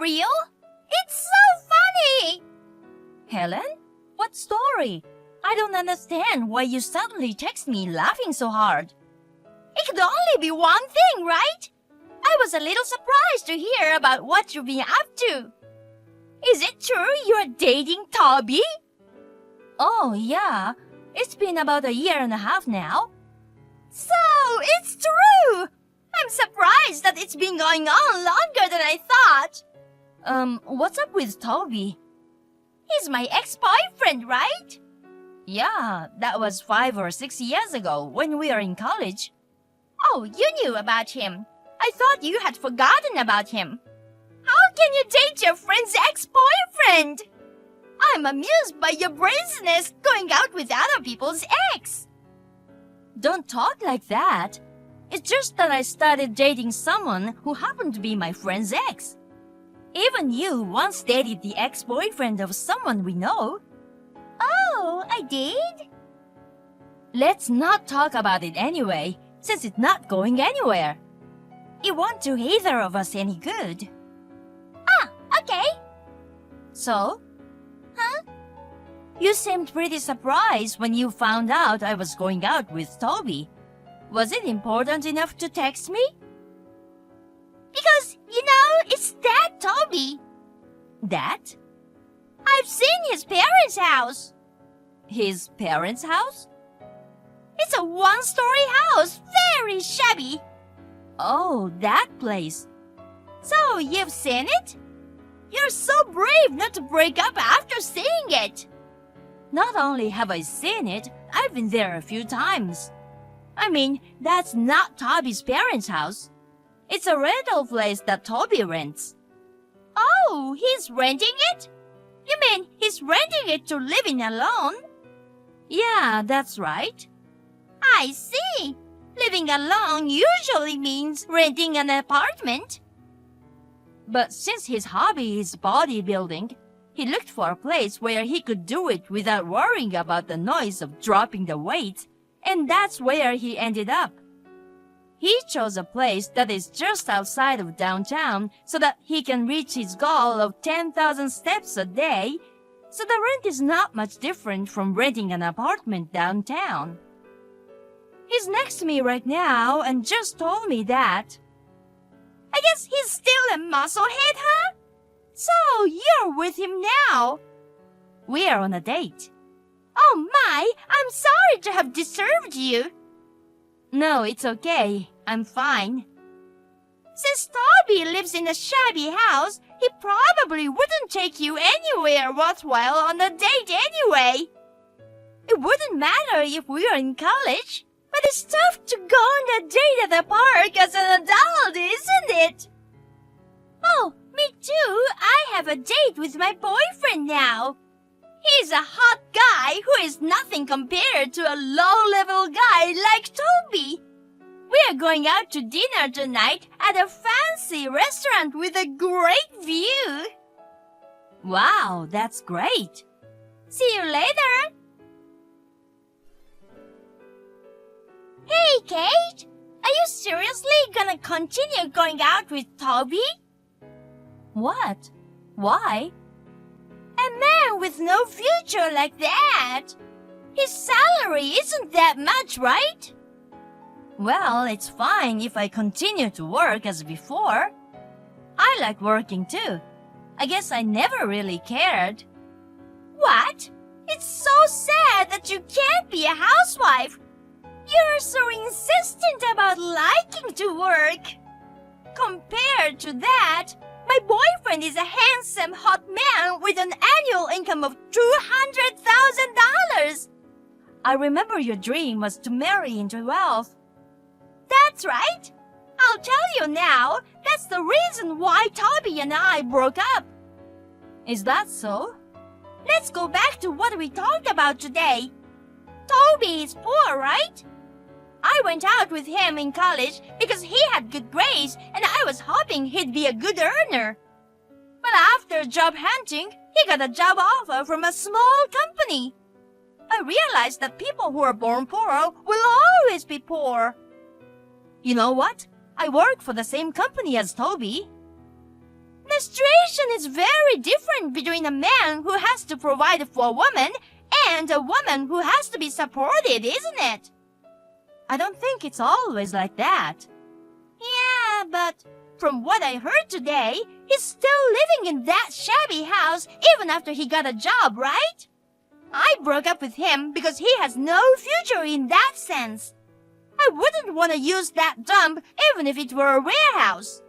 real? It's so funny! Helen? What story? I don't understand why you suddenly text me laughing so hard. It could only be one thing, right? I was a little surprised to hear about what you've been up to. Is it true you're dating Toby? Oh, yeah. It's been about a year and a half now. So, it's true! I'm surprised that it's been going on longer than I thought. What's up with Toby? He's my ex-boyfriend, right? Yeah, that was 5 or 6 years ago when we were in college. Oh, you knew about him. I thought you had forgotten about him. How can you date your friend's ex-boyfriend? I'm amused by your brazenness going out with other people's ex. Don't talk like that. It's just that I started dating someone who happened to be my friend's ex. Even you once dated the ex-boyfriend of someone we know. Oh, I did? Let's not talk about it anyway, since it's not going anywhere. It won't do either of us any good. Ah, okay. So? Huh? You seemed pretty surprised when you found out I was going out with Toby. Was it important enough to text me? Because, it's that Toby. That? I've seen his parents' house. His parents' house? It's a one-story house, very shabby. Oh, that place. So, you've seen it? You're so brave not to break up after seeing it. Not only have I seen it, I've been there a few times. I mean, that's not Toby's parents' house. It's a rental place that Toby rents. Oh, he's renting it? You mean he's renting it to live in alone? Yeah, that's right. I see. Living alone usually means renting an apartment. But since his hobby is bodybuilding, he looked for a place where he could do it without worrying about the noise of dropping the weights, and that's where he ended up. He chose a place that is just outside of downtown so that he can reach his goal of 10,000 steps a day, so the rent is not much different from renting an apartment downtown. He's next to me right now and just told me that. I guess he's still a musclehead, huh? So, you're with him now. We're on a date. Oh my, I'm sorry to have disturbed you. No, it's okay. I'm fine. Since Toby lives in a shabby house, he probably wouldn't take you anywhere worthwhile on a date anyway. It wouldn't matter if we were in college, but it's tough to go on a date at the park as an adult, isn't it? Oh, me too. I have a date with my boyfriend now. He's a hot guy who is nothing compared to a low-level guy like Toby. We are going out to dinner tonight at a fancy restaurant with a great view. Wow, that's great. See you later. Hey, Kate. Are you seriously gonna continue going out with Toby? What? Why? A man with no future like that. His salary isn't that much, right? Well, it's fine if I continue to work as before. I like working too. I guess I never really cared. What? It's so sad that you can't be a housewife. You're so insistent about liking to work. Compared to that, my boyfriend is a handsome, hot man with an annual income of $200,000. I remember your dream was to marry into wealth. That's right. I'll tell you now, that's the reason why Toby and I broke up. Is that so? Let's go back to what we talked about today. Toby is poor, right? I went out with him in college because he had good grades and I was hoping he'd be a good earner. But after job hunting, he got a job offer from a small company. I realized that people who are born poor will always be poor. You know what? I work for the same company as Toby. The situation is very different between a man who has to provide for a woman and a woman who has to be supported, isn't it? I don't think it's always like that. Yeah, but from what I heard today, he's still living in that shabby house even after he got a job, right? I broke up with him because he has no future in that sense. I wouldn't want to use that dump even if it were a warehouse.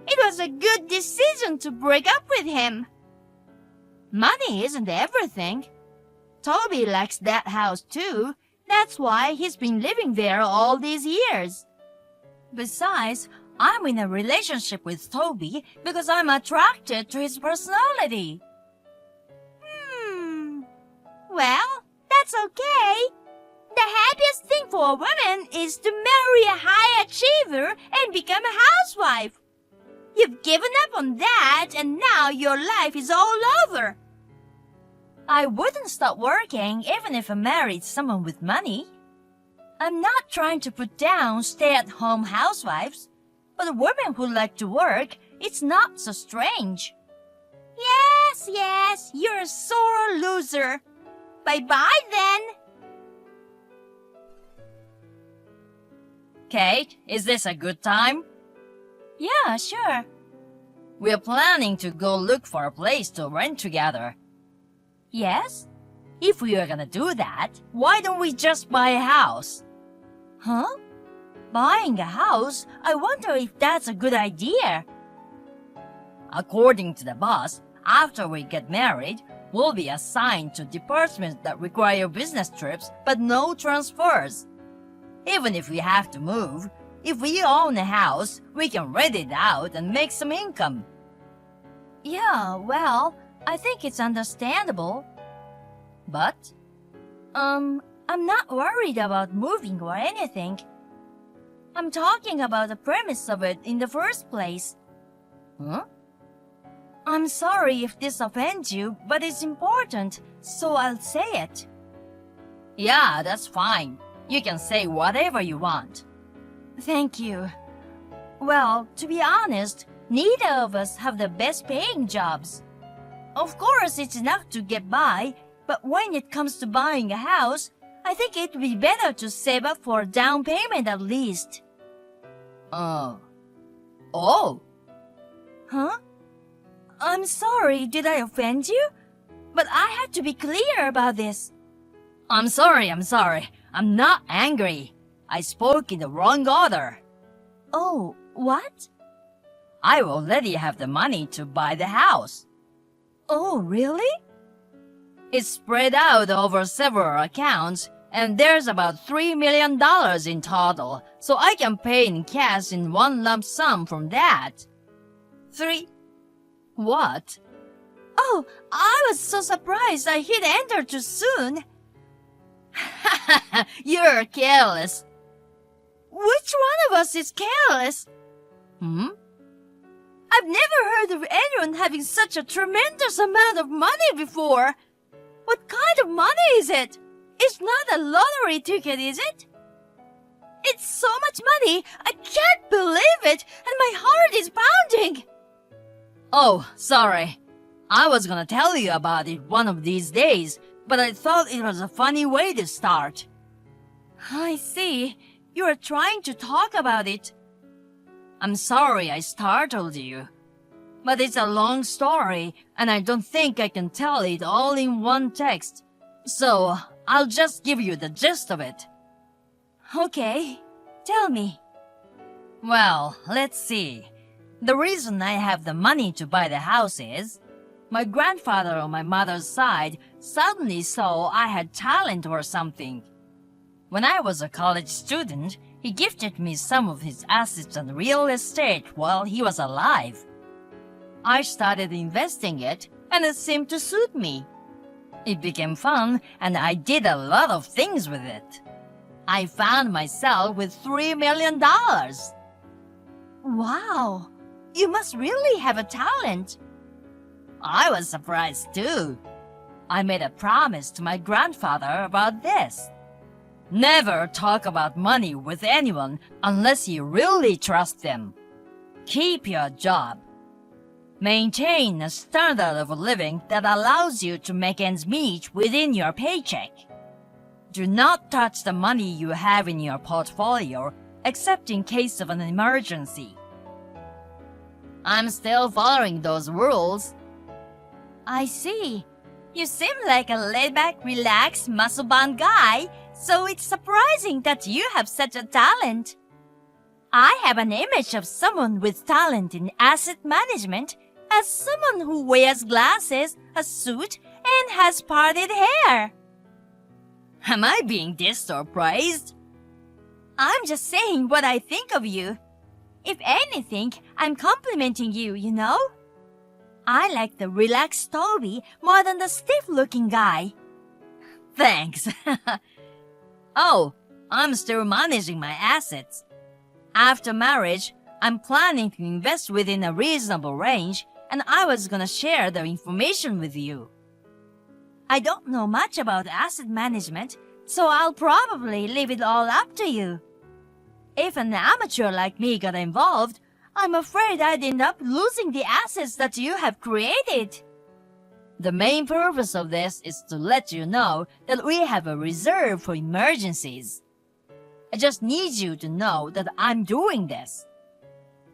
It was a good decision to break up with him. Money isn't everything. Toby likes that house too. That's why he's been living there all these years. Besides, I'm in a relationship with Toby because I'm attracted to his personality. Well, that's okay. The happiest thing for a woman is to marry a high achiever and become a housewife. You've given up on that and now your life is all over. I wouldn't stop working even if I married someone with money. I'm not trying to put down stay-at-home housewives, but women who like to work, it's not so strange. Yes, you're a sore loser. Bye-bye then. Kate, is this a good time? Yeah, sure. We're planning to go look for a place to rent together. Yes? If we are gonna do that, why don't we just buy a house? Huh? Buying a house? I wonder if that's a good idea. According to the boss, after we get married, we'll be assigned to departments that require business trips but no transfers. Even if we have to move, if we own a house, we can rent it out and make some income. Yeah, well, I think it's understandable. But, I'm not worried about moving or anything. I'm talking about the premise of it in the first place. Huh? I'm sorry if this offends you, but it's important, so I'll say it. Yeah, that's fine. You can say whatever you want. Thank you. Well, to be honest, neither of us have the best paying jobs. Of course, it's enough to get by, but when it comes to buying a house, I think it would be better to save up for a down payment at least. Oh. Huh? I'm sorry, did I offend you? But I have to be clear about this. I'm sorry. I'm not angry. I spoke in the wrong order. Oh, what? I already have the money to buy the house. Oh, really? It's spread out over several accounts, and there's about $3 million in total, so I can pay in cash in one lump sum from that. 3. What? Oh, I was so surprised I hit enter too soon. You're careless. Which one of us is careless? I've never heard of anyone having such a tremendous amount of money before. What kind of money is it? It's not a lottery ticket, is it? It's so much money, I can't believe it, and my heart is pounding. Oh, sorry. I was gonna tell you about it one of these days, but I thought it was a funny way to start. I see. You are trying to talk about it. I'm sorry I startled you. But it's a long story, and I don't think I can tell it all in one text. So, I'll just give you the gist of it. Okay, tell me. Well, let's see. The reason I have the money to buy the house is my grandfather on my mother's side suddenly saw I had talent or something. When I was a college student, he gifted me some of his assets and real estate while he was alive. I started investing it, and it seemed to suit me. It became fun, and I did a lot of things with it. I found myself with $3 million. Wow, you must really have a talent. I was surprised too. I made a promise to my grandfather about this. Never talk about money with anyone unless you really trust them. Keep your job. Maintain a standard of living that allows you to make ends meet within your paycheck. Do not touch the money you have in your portfolio except in case of an emergency. I'm still following those rules. I see. You seem like a laid-back, relaxed, muscle-bound guy, so it's surprising that you have such a talent. I have an image of someone with talent in asset management as someone who wears glasses, a suit, and has parted hair. Am I being dissed or praised? I'm just saying what I think of you. If anything, I'm complimenting you, you know? I like the relaxed Toby more than the stiff-looking guy. Thanks. Oh, I'm still managing my assets. After marriage, I'm planning to invest within a reasonable range, and I was gonna share the information with you. I don't know much about asset management, so I'll probably leave it all up to you. If an amateur like me got involved, I'm afraid I'd end up losing the assets that you have created. The main purpose of this is to let you know that we have a reserve for emergencies. I just need you to know that I'm doing this.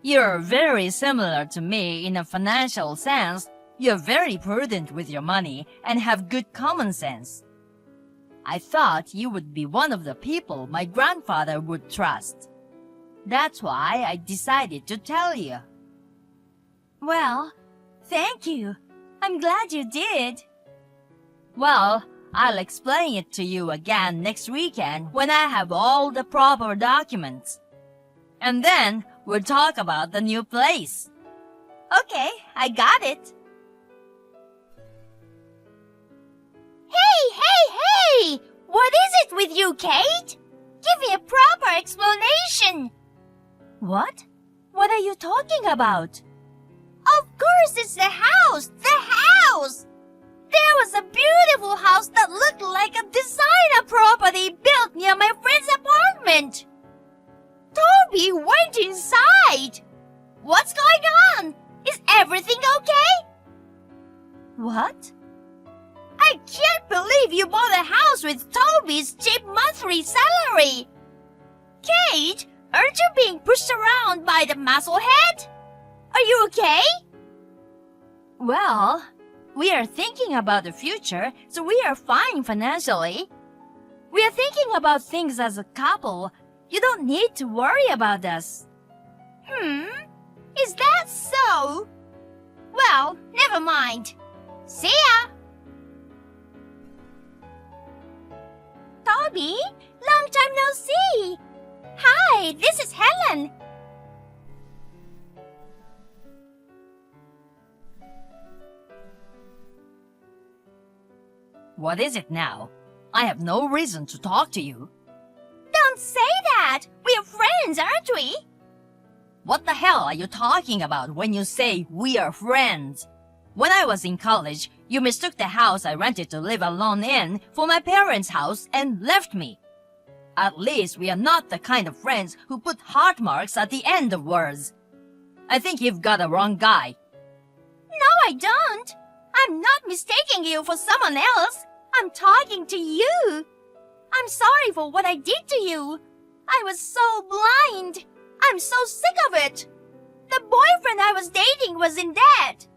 You're very similar to me in a financial sense. You're very prudent with your money and have good common sense. I thought you would be one of the people my grandfather would trust. That's why I decided to tell you. Well, thank you. I'm glad you did. Well, I'll explain it to you again next weekend when I have all the proper documents. And then we'll talk about the new place. Okay, I got it. Hey! What is it with you, Kate? Give me a proper explanation. What? What are you talking about? Of course it's the house! The house! There was a beautiful house that looked like a designer property built near my friend's apartment. Toby went inside. What's going on? Is everything okay? What? I can't believe you bought a house with Toby's cheap monthly salary. Kate, aren't you being pushed around by the musclehead? Are you okay? Well, we are thinking about the future, so we are fine financially. We are thinking about things as a couple. You don't need to worry about us. Is that so? Well, never mind. See ya! Toby, long time no see. Hi, this is Helen. What is it now? I have no reason to talk to you. Don't say that. We're friends, aren't we? What the hell are you talking about when you say we are friends? When I was in college, you mistook the house I rented to live alone in for my parents' house and left me. At least we are not the kind of friends who put heart marks at the end of words. I think you've got a wrong guy. No, I don't. I'm not mistaking you for someone else. I'm talking to you. I'm sorry for what I did to you. I was so blind. I'm so sick of it. The boyfriend I was dating was in debt.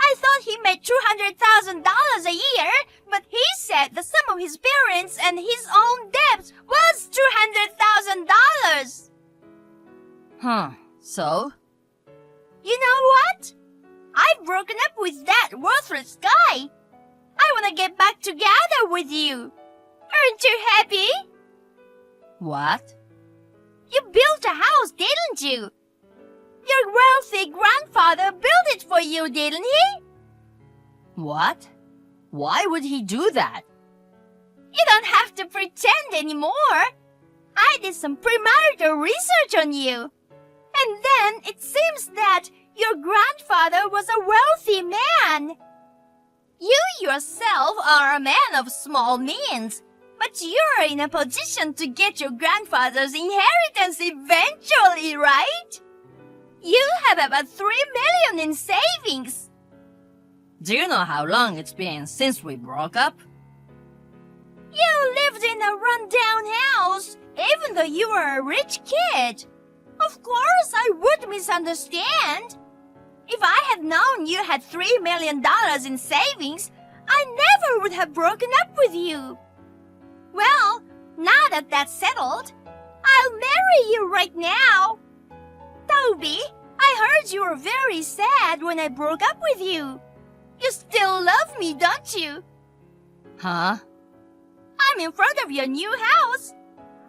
I thought he made $200,000 a year, but he said the sum of his parents and his own debt was $200,000. So? You know what? I've broken up with that worthless guy. I want to get back together with you. Aren't you happy? What? You built a house, didn't you? Your wealthy grandfather built it for you, didn't he? What? Why would he do that? You don't have to pretend anymore. I did some premarital research on you. And then it seems that your grandfather was a wealthy man. You yourself are a man of small means, but you're in a position to get your grandfather's inheritance eventually, right? You have about 3 million in savings. Do you know how long it's been since we broke up? You lived in a rundown house, even though you were a rich kid. Of course, I would misunderstand. If I had known you had $3 million in savings, I never would have broken up with you. Well, now that that's settled, I'll marry you right now. Toby, I heard you were very sad when I broke up with you. You still love me, don't you? Huh? I'm in front of your new house.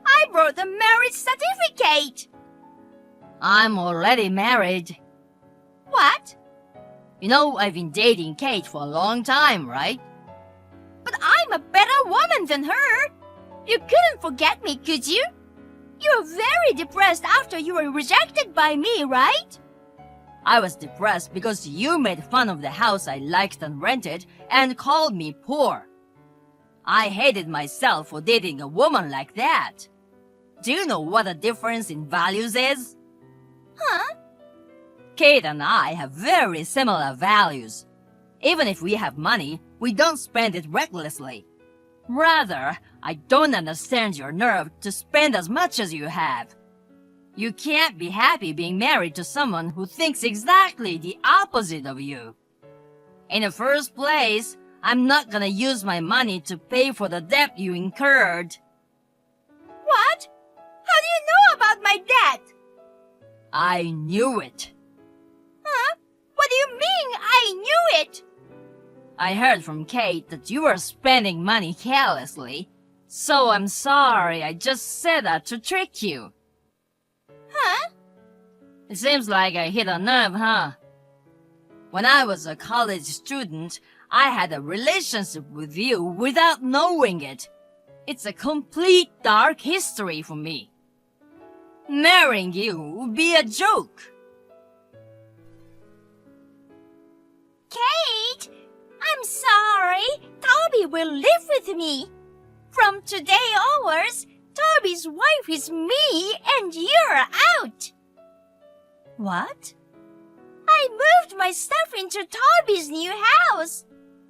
I brought the marriage certificate. I'm already married. What? You know, I've been dating Kate for a long time, right? But I'm a better woman than her. You couldn't forget me, could you? You were very depressed after you were rejected by me, right? I was depressed because you made fun of the house I liked and rented and called me poor. I hated myself for dating a woman like that. Do you know what the difference in values is? Huh? Kate and I have very similar values. Even if we have money, we don't spend it recklessly. Rather, I don't understand your nerve to spend as much as you have. You can't be happy being married to someone who thinks exactly the opposite of you. In the first place, I'm not gonna use my money to pay for the debt you incurred. What? How do you know about my debt? I knew it. Huh? What do you mean, I knew it? I heard from Kate that you were spending money carelessly, so I'm sorry I just said that to trick you. Huh? It seems like I hit a nerve, huh? When I was a college student, I had a relationship with you without knowing it. It's a complete dark history for me. Marrying you would be a joke. Kate, I'm sorry. Toby will live with me. From today onwards, Toby's wife is me and you're out. What? I moved my stuff into Toby's new house.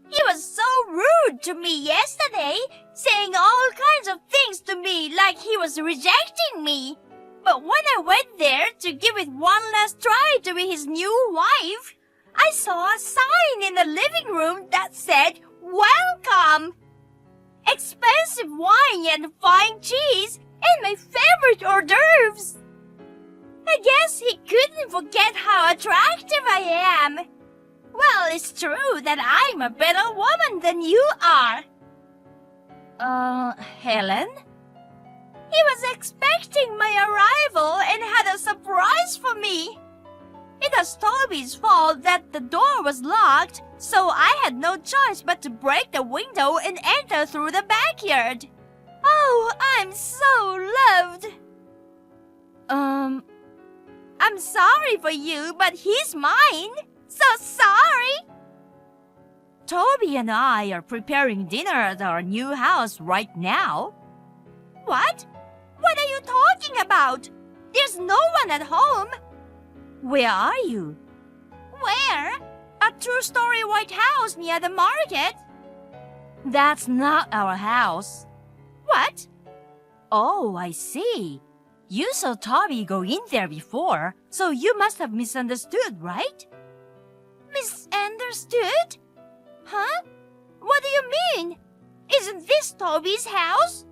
He was so rude to me yesterday, saying all kinds of things to me like he was rejecting me. But when I went there to give it one last try to be his new wife, I saw a sign in the living room that said, "Welcome." Expensive wine and fine cheese and my favorite hors d'oeuvres. I guess he couldn't forget how attractive I am. Well, it's true that I'm a better woman than you are. Helen? He was expecting my arrival and had a surprise for me. It was Toby's fault that the door was locked, so I had no choice but to break the window and enter through the backyard. Oh, I'm so loved. I'm sorry for you, but he's mine. So sorry. Toby and I are preparing dinner at our new house right now. What? What are you talking about? There's no one at home. Where are you? Where? A two-story white house near the market. That's not our house. What? Oh, I see. You saw Toby go in there before, so you must have misunderstood, right? Misunderstood? Huh? What do you mean? Isn't this Toby's house?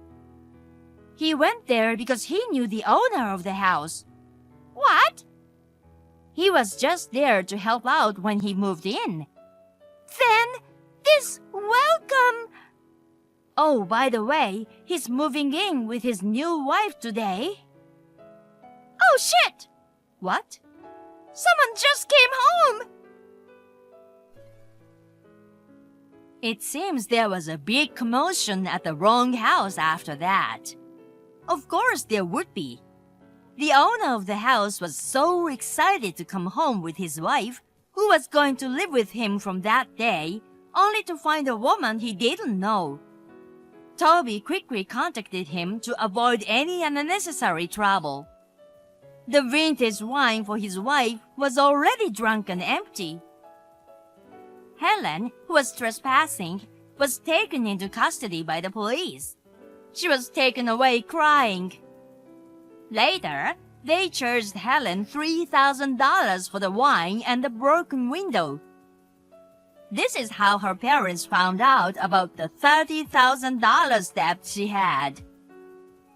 He went there because he knew the owner of the house. What? He was just there to help out when he moved in. Then, this welcome... Oh, by the way, he's moving in with his new wife today. Oh, shit! What? Someone just came home! It seems there was a big commotion at the wrong house after that. Of course there would be. The owner of the house was so excited to come home with his wife, who was going to live with him from that day, only to find a woman he didn't know. Toby quickly contacted him to avoid any unnecessary trouble. The vintage wine for his wife was already drunk and empty. Helen, who was trespassing, was taken into custody by the police. She was taken away crying. Later, they charged Helen $3,000 for the wine and the broken window. This is how her parents found out about the $30,000 debt she had.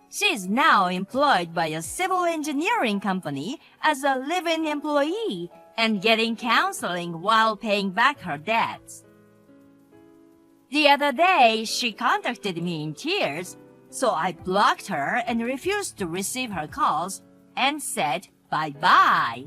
She is now employed by a civil engineering company as a live-in employee and getting counseling while paying back her debts. The other day, she contacted me in tears, so I blocked her and refused to receive her calls and said bye-bye.